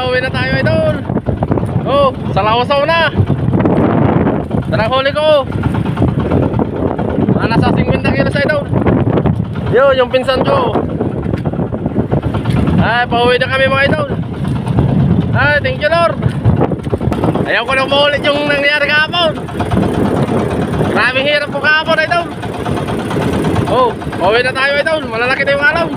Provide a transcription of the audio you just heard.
pauwi na tayo idol. Oh, sa Lausaw na. Tara huli ko. Nasa 50 kilos idol. Yo, yung pinsan ko. Ay, pauwi na kami mga idol. Ay, thank you Lord. Ayaw ko na maulit yung nangyari kahapon. Maraming hirap po kahapon idol. Oh, pauwi na tayo idol. Malalaki na yung alam.